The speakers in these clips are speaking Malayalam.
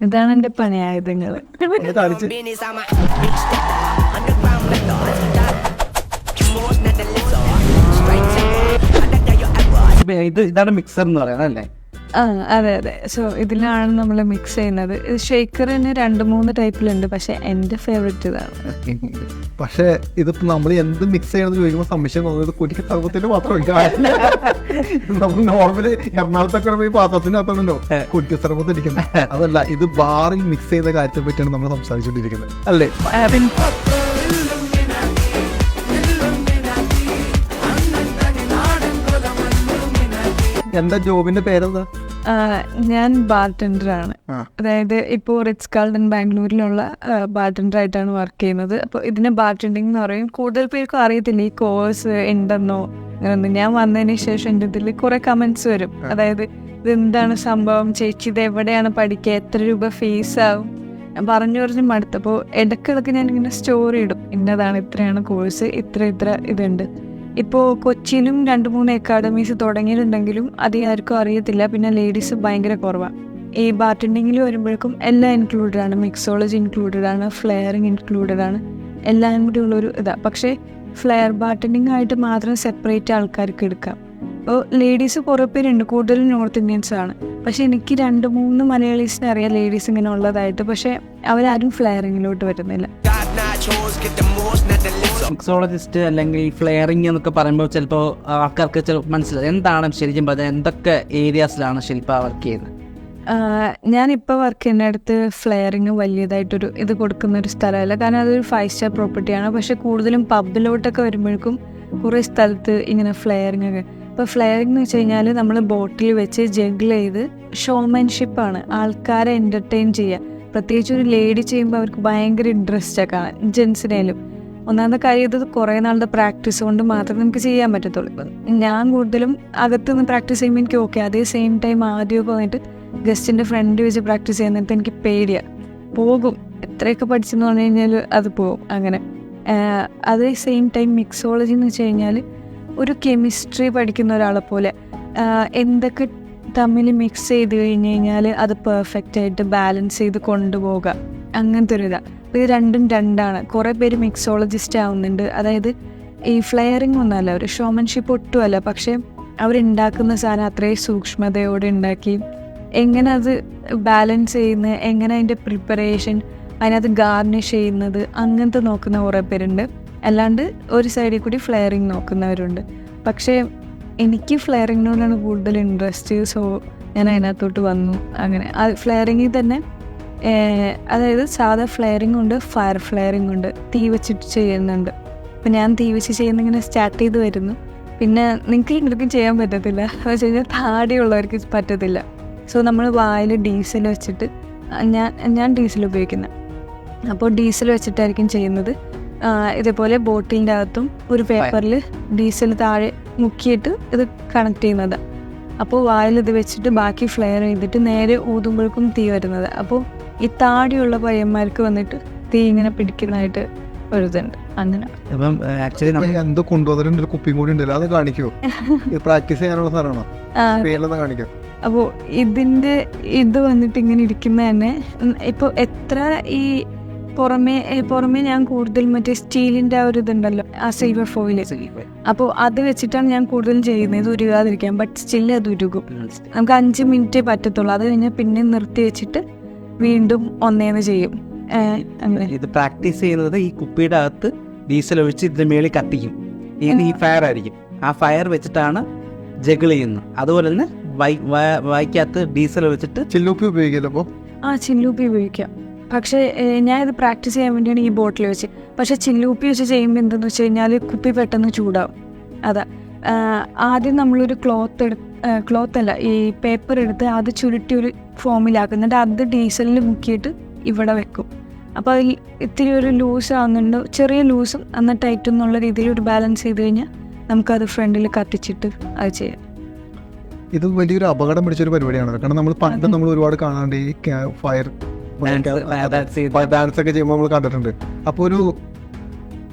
ഇതാണ് എന്റെ പണിയായുധങ്ങള്. ഇതാണ് മിക്സർ എന്ന് പറയുന്നത് അല്ലേ? അതെ അതെ. സോ ഇതിലാണ് നമ്മൾ മിക്സ് ചെയ്യുന്നത്. ഇത് ഷേക്കറിന് 2-3 ടൈപ്പിലുണ്ട്, പക്ഷെ എൻ്റെ ഫേവറേറ്റ് ഇതാണ്. പക്ഷെ ഇതിപ്പോ നമ്മൾ എന്ത് മിക്സ് ചെയ്യണമെന്ന് ചോദിക്കുമ്പോൾ സംശയം തോന്നുന്നത് കുറ്റിക്ക് സർവത്തിന് മാത്രമല്ല. നമ്മൾ നോർമലി എറണാകുളത്തൊക്കെ പോയി പാത്രത്തിനകത്താണല്ലോ കുറ്റി സർവത്ത് ഇരിക്കുന്നത്. അതല്ല, ഇത് ബാറിൽ മിക്സ് ചെയ്യുന്ന കാര്യത്തെ പറ്റിയാണ് നമ്മൾ സംസാരിച്ചുകൊണ്ടിരിക്കുന്നത് അല്ലേ? എന്താ ജോബിന്റെ പേരെന്താ? ഞാൻ ബാർടെൻഡറാണ്. അതായത് ഇപ്പോൾ റിറ്റ്സ് കാൾട്ടൺ ബാംഗ്ലൂരിലുള്ള ബാർടെൻഡറായിട്ടാണ് വർക്ക് ചെയ്യുന്നത്. അപ്പോൾ ഇതിനെ ബാർടെൻഡിങ് എന്ന് പറയും. കൂടുതൽ പേർക്കും അറിയത്തില്ല ഈ കോഴ്സ് ഉണ്ടെന്നോ അങ്ങനെയൊന്നും. ഞാൻ വന്നതിന് ശേഷം എൻ്റെ ഇതിൽ കുറേ കമൻറ്റ്സ് വരും. അതായത് ഇതെന്താണ് സംഭവം, ചേച്ചി ഇത് എവിടെയാണ് പഠിക്കുക, എത്ര രൂപ ഫീസ് ആവും, ഞാൻ പറഞ്ഞു മടുത്തപ്പോൾ ഇടയ്ക്കിടയ്ക്ക് ഞാനിങ്ങനെ സ്റ്റോറി ഇടും, ഇന്നതാണ് ഇത്രയാണ് കോഴ്സ്, ഇത്ര ഇതുണ്ട്. ഇപ്പോൾ കൊച്ചിയിലും 2-3 അക്കാഡമീസ് തുടങ്ങിയിട്ടുണ്ടെങ്കിലും അധികം ആർക്കും അറിയത്തില്ല. പിന്നെ ലേഡീസ് ഭയങ്കര കുറവാണ്. ഈ ബാർടെൻഡിങ്ങിൽ വരുമ്പോഴേക്കും എല്ലാം ഇൻക്ലൂഡഡ് ആണ്. മിക്സോളജി ഇൻക്ലൂഡഡ് ആണ്, ഫ്ലെയറിങ് ഇൻക്ലൂഡഡ് ആണ്, എല്ലാം കൂടി ഉള്ളൊരു ഇതാണ്. പക്ഷേ ഫ്ലെയർ ബാർടെൻഡിങ് ആയിട്ട് മാത്രം സെപ്പറേറ്റ് ആൾക്കാർക്ക് എടുക്കാം. അപ്പോൾ ലേഡീസ് കുറേ പേരുണ്ട്, കൂടുതലും നോർത്ത് ഇന്ത്യൻസ് ആണ്. പക്ഷേ എനിക്ക് 2-3 മലയാളീസിനെ അറിയാം ലേഡീസ് ഇങ്ങനെ ഉള്ളതായിട്ട്. പക്ഷേ അവരാരും ഫ്ലെയറിങ്ങിലോട്ട് വരുന്നില്ല. മിക്സോളജിസ്റ്റ് അല്ലെങ്കിൽ ഫ്ലെയറിംഗ് എന്നൊക്കെ പറയുമ്പോൾ ചിലപ്പോൾ ആൾക്കാർക്ക് ചിലപ്പോൾ മനസ്സിലാവും എന്താണ് ശരിക്കും പറഞ്ഞാൽ, എന്തൊക്കെ ഏരിയാസിലാണ് ശില്പ വർക്ക് ചെയ്യുന്നത്? ഞാനിപ്പോൾ വർക്ക് ചെയ്യുന്നിടത്ത് ഫ്ലെയറിങ് വലിയതായിട്ടൊരു ഇത് കൊടുക്കുന്നൊരു സ്ഥലമല്ല. കാരണം അതൊരു 5 സ്റ്റാർ പ്രോപ്പർട്ടിയാണ്. പക്ഷേ കൂടുതലും പബ്ബിലോട്ടൊക്കെ വരുമ്പോഴേക്കും കുറേ സ്ഥലത്ത് ഇങ്ങനെ ഫ്ലെയറിങ് ഒക്കെ. ഇപ്പോൾ ഫ്ലെയറിംഗ് എന്ന് വെച്ച് കഴിഞ്ഞാൽ നമ്മൾ ബോട്ടിൽ വെച്ച് ജഗ്ഗിൾ ചെയ്ത് ഷോമാൻഷിപ്പാണ്, ആൾക്കാരെ എൻ്റർടൈൻ ചെയ്യുക. പ്രത്യേകിച്ച് ഒരു ലേഡി ചെയ്യുമ്പോൾ അവർക്ക് ഭയങ്കര ഇൻട്രസ്റ്റ് കാണാൻ, ജെൻസിനേലും. ഒന്നാമത്തെ കാര്യം ഇത് കുറേ നാളുടെ പ്രാക്ടീസ് കൊണ്ട് മാത്രമേ നമുക്ക് ചെയ്യാൻ പറ്റത്തുള്ളൂ. ഇപ്പം ഞാൻ കൂടുതലും അകത്തുനിന്ന് പ്രാക്ടീസ് ചെയ്യുമ്പോൾ എനിക്ക് ഓക്കെ. അതേ സെയിം ടൈം ആദ്യമൊക്കെ വന്നിട്ട് ഗസ്റ്റിൻ്റെ ഫ്രണ്ട് വെച്ച് പ്രാക്ടീസ് ചെയ്യുന്നിടത്ത് എനിക്ക് പേടിയാണ്, പോകും. എത്രയൊക്കെ പഠിച്ചെന്ന് പറഞ്ഞു കഴിഞ്ഞാൽ അത് പോകും അങ്ങനെ. അതേ സെയിം ടൈം മിക്സോളജി എന്ന് വെച്ച് കഴിഞ്ഞാൽ ഒരു കെമിസ്ട്രി പഠിക്കുന്ന ഒരാളെ പോലെ എന്തൊക്കെ തമ്മിൽ മിക്സ് ചെയ്ത് കഴിഞ്ഞ് കഴിഞ്ഞാൽ അത് പെർഫെക്റ്റായിട്ട് ബാലൻസ് ചെയ്ത് കൊണ്ടുപോകുക, അങ്ങനത്തെ ഒരു ഇതാണ്. അപ്പോൾ ഇത് രണ്ടാണ്. കുറേ പേര് മിക്സോളജിസ്റ്റ് ആവുന്നുണ്ട്. അതായത് ഈ ഫ്ലെയറിങ് ഒന്നുമല്ല, ഒരു ഷോമൻഷിപ്പ് ഒട്ടുമല്ല. പക്ഷേ അവരുണ്ടാക്കുന്ന സാധനം അത്രയും സൂക്ഷ്മതയോടെ ഉണ്ടാക്കി എങ്ങനെ അത് ബാലൻസ് ചെയ്യുന്നത്, എങ്ങനെ അതിൻ്റെ പ്രിപ്പറേഷൻ, അതിനകത്ത് ഗാർണിഷ് ചെയ്യുന്നത്, അങ്ങനത്തെ നോക്കുന്ന കുറേ പേരുണ്ട്. അല്ലാണ്ട് ഒരു സൈഡിൽ കൂടി ഫ്ലെയറിങ് നോക്കുന്നവരുണ്ട്. പക്ഷേ എനിക്ക് ഫ്ലെയറിങ്ങിനോടാണ് കൂടുതൽ ഇൻട്രസ്റ്റ്. സോ ഞാൻ അതിനകത്തോട്ട് വന്നു. അങ്ങനെ ഫ്ലെയറിങ്ങിൽ തന്നെ അതായത് സാധാ ഫ്ലെയറിംഗ് ഉണ്ട്, ഫയർ ഫ്ലെയറിംഗ് ഉണ്ട്, തീ വെച്ചിട്ട് ചെയ്യുന്നുണ്ട്. അപ്പം ഞാൻ തീ വെച്ച് ചെയ്യുന്നിങ്ങനെ സ്റ്റാർട്ട് ചെയ്ത് വരുന്നു. പിന്നെ നിങ്ങൾക്ക് ഇങ്ങനെയൊക്കെ ചെയ്യാൻ പറ്റത്തില്ല എന്ന് വെച്ച് കഴിഞ്ഞാൽ താടിയുള്ളവർക്ക് പറ്റത്തില്ല. സോ നമ്മൾ വായിൽ ഡീസൽ വെച്ചിട്ട്, ഞാൻ ഡീസൽ ഉപയോഗിക്കുന്നത്. അപ്പോൾ ഡീസൽ വെച്ചിട്ടായിരിക്കും ചെയ്യുന്നത്. ഇതേപോലെ ബോട്ടിലിൻ്റെ അകത്തും ഒരു പേപ്പറിൽ ഡീസൽ താഴെ മുക്കിയിട്ട് ഇത് കണക്ട് ചെയ്യുന്നത്. അപ്പോൾ വായിൽ ഇത് വെച്ചിട്ട് ബാക്കി ഫ്ലെയർ ചെയ്തിട്ട് നേരെ ഊതുമ്പോഴേക്കും തീ വരുന്നത്. അപ്പോൾ ഈ താടിയുള്ള പയ്യന്മാർക്ക് വന്നിട്ട് തീ ഇങ്ങനെ പിടിക്കുന്നതായിട്ട് ഒരിതുണ്ട്. അങ്ങനെ അപ്പം ആക്ച്വലി എന്തോ കൊണ്ടുവന്നിട്ടുണ്ട്, ഒരു കുപ്പിയും കൂടി ഉണ്ടല്ലോ, അത് കാണിക്കുമോ? പ്രാക്ടീസ് ചെയ്യാനുള്ള സാധനമാണോ? പേരിലൊന്ന് കാണിക്കാം. അപ്പോൾ ഇതിൻ്റെ ഇത് വന്നിട്ട് ഇങ്ങനെ ഇരിക്കുന്ന തന്നെ ഇപ്പോൾ എത്ര ഈ പുറമേ ഞാൻ കൂടുതൽ മറ്റേ സ്റ്റീലിൻ്റെ ആ ഒരു ഇതുണ്ടല്ലോ, ആ സിൽവർ ഫോയിൽ, അപ്പോൾ അത് വെച്ചിട്ടാണ് ഞാൻ കൂടുതലും ചെയ്യുന്നത്, ഇത് ഉരുകാതിരിക്കാൻ. ബട്ട് സ്റ്റിൽ അത് ഉരുകും. നമുക്ക് 5 മിനിറ്റേ പറ്റത്തുള്ളൂ. അത് കഴിഞ്ഞാൽ പിന്നെ നിർത്തി വെച്ചിട്ട് വീണ്ടും ഒന്നേന്ന് ചെയ്യും. ഇത് പ്രാക്ടീസ് ചെയ്യുന്നത് ഈ കുപ്പിയുടെ അകത്ത് ഡീസൽ ഒഴിച്ച് ഇതിന്റെ മേളിൽ കത്തിക്കും. ഈ ഫയർ ആയിരിക്കും, ആ ഫയർ വെച്ചിട്ടാണ് ജഗിൾ ചെയ്യുന്നത്. അതുപോലെ തന്നെ വായിക്കകത്ത് ഡീസൽ ഒഴിച്ചിട്ട് ചില്ലൂപ്പി ഉപയോഗിക്കില്ല. അപ്പോൾ ചില്ലൂപ്പി ഉപയോഗിക്കാം. പക്ഷേ ഞാനിത് പ്രാക്ടീസ് ചെയ്യാൻ വേണ്ടിയാണ് ഈ ബോട്ടിൽ വെച്ച്. പക്ഷേ ചില്ലൂപ്പി വെച്ച് ചെയ്യുമ്പോൾ എന്തെന്ന് വെച്ച് കഴിഞ്ഞാൽ കുപ്പി പെട്ടെന്ന് ചൂടാവും. അതാ ആദ്യം നമ്മളൊരു ക്ലോത്തല്ല ഈ പേപ്പർ എടുത്ത് അത് ചുരുട്ടി ഒരു ഫോമിലാക്കുന്നുണ്ട്. അത് ഡീസലിൽ മുക്കിയിട്ട് ഇവിടെ വെക്കും. അപ്പോൾ അതിൽ ഇത്തിരി ഒരു ലൂസ് ആവുന്നുണ്ട്, ചെറിയ ലൂസും എന്നാൽ ടൈറ്റും എന്നുള്ള രീതിയിൽ ഒരു ബാലൻസ് ചെയ്ത് കഴിഞ്ഞാൽ നമുക്കത് ഫ്രണ്ടിൽ കത്തിച്ചിട്ട് അത് ചെയ്യാം. ഇത് വലിയൊരു അപകടം പിടിച്ചൊരു പരിപാടിയാണ്. കാരണം നമ്മൾ ഒരുപാട് കാണാണ്ട് ഈ ഫയർ ഡാൻസ് ഒക്കെ ചെയ്യുമ്പോൾ നമ്മൾ കണ്ടിട്ടുണ്ട്. അപ്പോൾ ഒരു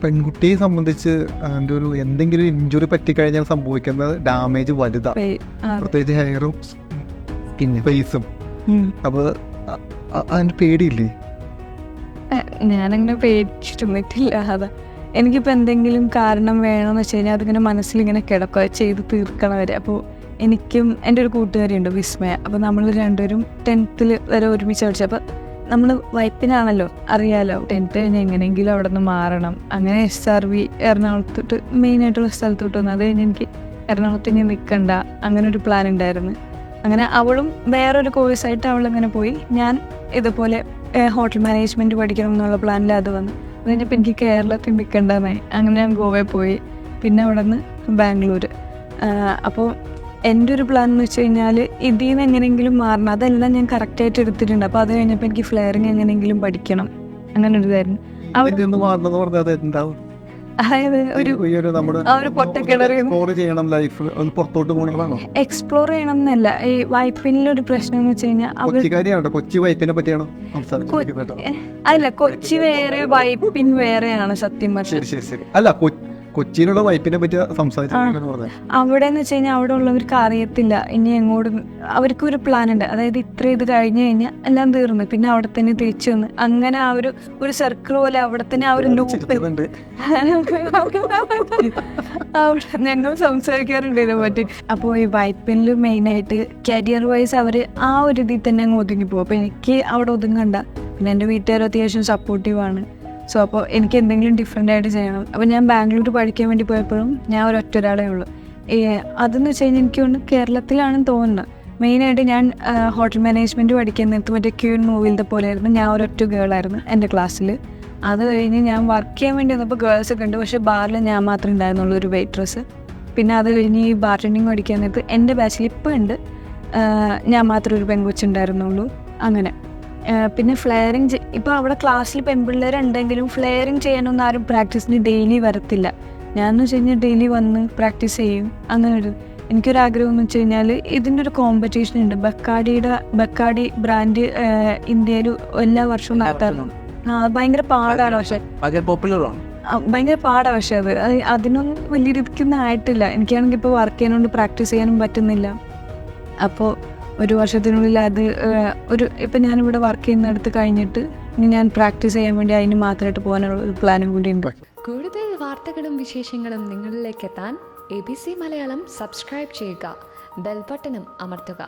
പെൺകുട്ടിയെ സംബന്ധിച്ച് അതിൻ്റെ ഒരു എന്തെങ്കിലും ഇഞ്ചുറി പറ്റിക്കഴിഞ്ഞാൽ സംഭവിക്കുന്ന ഡാമേജ് വലുതാണ്, പ്രത്യേകിച്ച് ഹെയറും ഫേസും. അപ്പോൾ അതിൻ്റെ പേടിയില്ലേ? ഞാനങ്ങനെ പേടിച്ചിട്ടൊന്നിട്ടില്ല. അതാ എനിക്കിപ്പോൾ എന്തെങ്കിലും കാരണം വേണമെന്ന് വെച്ച് കഴിഞ്ഞാൽ അതിങ്ങനെ മനസ്സിലിങ്ങനെ കിടക്കുക, ചെയ്ത് തീർക്കണം വരെ. അപ്പോൾ എനിക്കും എൻ്റെ ഒരു കൂട്ടുകാരിയുണ്ട് വിസ്മയ. അപ്പോൾ നമ്മൾ രണ്ടുപേരും 10th വരെ ഒരുമിച്ച് പഠിച്ചു. അപ്പോൾ നമ്മൾ വൈപ്പിനാണല്ലോ, അറിയാലോ. 10th കഴിഞ്ഞ് എങ്ങനെയെങ്കിലും അവിടെ നിന്ന് മാറണം. അങ്ങനെ SRV എറണാകുളത്തോട്ട് മെയിനായിട്ടുള്ള സ്ഥലത്തോട്ട് വന്നു. അത് കഴിഞ്ഞ് എനിക്ക് എറണാകുളത്ത് ഇനി നിൽക്കണ്ട, അങ്ങനെ ഒരു പ്ലാൻ ഉണ്ടായിരുന്നു. അങ്ങനെ അവളും വേറൊരു കോഴ്സായിട്ട് അവളിങ്ങനെ പോയി. ഞാൻ ഇതുപോലെ ഹോട്ടൽ മാനേജ്മെൻറ്റ് പഠിക്കണം എന്നുള്ള പ്ലാനിൽ അത് വന്നു. അത് കഴിഞ്ഞപ്പോൾ എനിക്ക് കേരളത്തിൽ നിൽക്കേണ്ടതായി. അങ്ങനെ ഞാൻ ഗോവയിൽ പോയി, പിന്നെ അവിടെ നിന്ന് ബാംഗ്ലൂർ. അപ്പോൾ എൻ്റെ ഒരു പ്ലാൻ എന്ന് വെച്ച് കഴിഞ്ഞാൽ ഇതിൽ നിന്ന് എങ്ങനെയെങ്കിലും മാറണം. അതെല്ലാം ഞാൻ കറക്റ്റായിട്ട് എടുത്തിട്ടുണ്ട്. അപ്പോൾ അത് കഴിഞ്ഞപ്പോൾ എനിക്ക് ഫ്ലെയറിങ് എങ്ങനെയെങ്കിലും പഠിക്കണം, അങ്ങനെ ഒരു ഇതായിരുന്നു. അതായത് ഒരു പൊട്ടക്കിണർ എക്സ്പ്ലോർ ചെയ്യണം എന്നല്ല. ഈ വൈപ്പിനിലൊരു പ്രശ്നം എന്ന് വെച്ച് കഴിഞ്ഞാൽ കൊച്ചി വൈപ്പിനെ പറ്റിയാണോ അല്ല, കൊച്ചി വേറെ വൈപ്പിൻ വേറെയാണ് സത്യം പറഞ്ഞാൽ. അല്ല, കൊച്ചിയിലുള്ള വൈപ്പിനെ പറ്റി സംസാരിച്ചു. അവിടെ എന്ന് വെച്ച് കഴിഞ്ഞാൽ അവിടെ ഉള്ളവർക്ക് അറിയത്തില്ല ഇനി എങ്ങോട്ട്. അവർക്കൊരു പ്ലാൻ ഉണ്ട്, അതായത് ഇത്ര ഇത് കഴിഞ്ഞ് കഴിഞ്ഞാൽ എല്ലാം തീർന്നു, പിന്നെ അവിടെ തന്നെ തിരിച്ചു വന്ന് അങ്ങനെ ആ ഒരു സർക്കിൾ പോലെ അവിടെ തന്നെ ആ ഒരു ലൂപ്പ്. അവിടെ ഞങ്ങൾ സംസാരിക്കാറുണ്ട് ഇതിനെ പറ്റി. അപ്പോൾ ഈ വൈപ്പിനിൽ മെയിനായിട്ട് കരിയർ വൈസ് അവർ ആ ഒരു ഇതിൽ തന്നെ അങ്ങ് ഒതുങ്ങി പോകും. അപ്പോൾ എനിക്ക് അവിടെ ഒതുങ്ങണ്ട. പിന്നെ എൻ്റെ വീട്ടുകാർ അത്യാവശ്യം സപ്പോർട്ടീവാണ്. സോ അപ്പോൾ എനിക്ക് എന്തെങ്കിലും ഡിഫറെൻ്റ് ആയിട്ട് ചെയ്യണം. അപ്പോൾ ഞാൻ ബാംഗ്ലൂർ പഠിക്കാൻ വേണ്ടി പോയപ്പോഴും ഞാൻ ഒരൊറ്റൊരാളേ ഉള്ളൂ. അതെന്ന് വെച്ച് കഴിഞ്ഞാൽ എനിക്ക് തോന്നുന്നു കേരളത്തിലാണെന്ന് തോന്നുന്നത്. മെയിനായിട്ട് ഞാൻ ഹോട്ടൽ മാനേജ്മെൻറ്റ് പഠിക്കാൻ നേരത്ത് മറ്റേ ക്യൂൻ മൂവിലത്തെ പോലെയായിരുന്നു. ഞാൻ ഒരൊറ്റ ഗേളായിരുന്നു എൻ്റെ ക്ലാസ്സിൽ. അത് കഴിഞ്ഞ് ഞാൻ വർക്ക് ചെയ്യാൻ വേണ്ടി വന്നപ്പോൾ ഗേൾസൊക്കെ ഉണ്ട്, പക്ഷേ ബാറിൽ ഞാൻ മാത്രമേ ഉണ്ടായിരുന്നുള്ളൂ ഒരു വെയിട്രസ്. പിന്നെ അത് കഴിഞ്ഞ് ഈ ബാർട്ടൻഡിങ് പഠിക്കാൻ നേരത്ത് എൻ്റെ ബാച്ചിൽ ഇപ്പോൾ ഉണ്ട് ഞാൻ മാത്രമേ ഒരു പെൺകൊച്ചുണ്ടായിരുന്നുള്ളൂ. അങ്ങനെ പിന്നെ ഫ്ലെയറിങ് ഇപ്പോൾ അവിടെ ക്ലാസ്സിൽ പെൺപിള്ളേരുണ്ടെങ്കിലും ഫ്ലെയറിങ് ചെയ്യാനൊന്നും ആരും പ്രാക്ടീസിന് ഡെയിലി വരത്തില്ല. ഞാനെന്ന് വെച്ച് കഴിഞ്ഞാൽ ഡെയിലി വന്ന് പ്രാക്ടീസ് ചെയ്യും. അങ്ങനെ ഒരു എനിക്കൊരാഗ്രഹം എന്ന് വെച്ച് കഴിഞ്ഞാൽ ഇതിൻ്റെ ഒരു കോമ്പറ്റീഷൻ ഉണ്ട്. ബക്കാഡി ബ്രാൻഡ് ഇന്ത്യയിൽ എല്ലാ വർഷവും നടത്താറുണ്ട്. ഭയങ്കര പാടാണ്, പക്ഷെ ഭയങ്കര പാടാണ്. പക്ഷെ അതിനൊന്നും വലിയ രീതിക്കൊന്നും ആയിട്ടില്ല. എനിക്കാണെങ്കിൽ ഇപ്പോൾ വർക്ക് ചെയ്യാനോണ്ട് പ്രാക്ടീസ് ചെയ്യാനും പറ്റുന്നില്ല. അപ്പോൾ ഒരു വർഷത്തിനുള്ളിൽ അത് ഇപ്പം ഞാനിവിടെ വർക്ക് ചെയ്യുന്നിടത്ത് കഴിഞ്ഞിട്ട് ഇനി ഞാൻ പ്രാക്ടീസ് ചെയ്യാൻ വേണ്ടി അതിന് മാത്രമായിട്ട് പോകാനുള്ള ഒരു പ്ലാനും കൂടി ഉണ്ട്. കൂടുതൽ വാർത്തകളും വിശേഷങ്ങളും നിങ്ങളിലേക്ക് എത്താൻ ABC മലയാളം സബ്സ്ക്രൈബ് ചെയ്യുക, ബെൽ ബട്ടണും അമർത്തുക.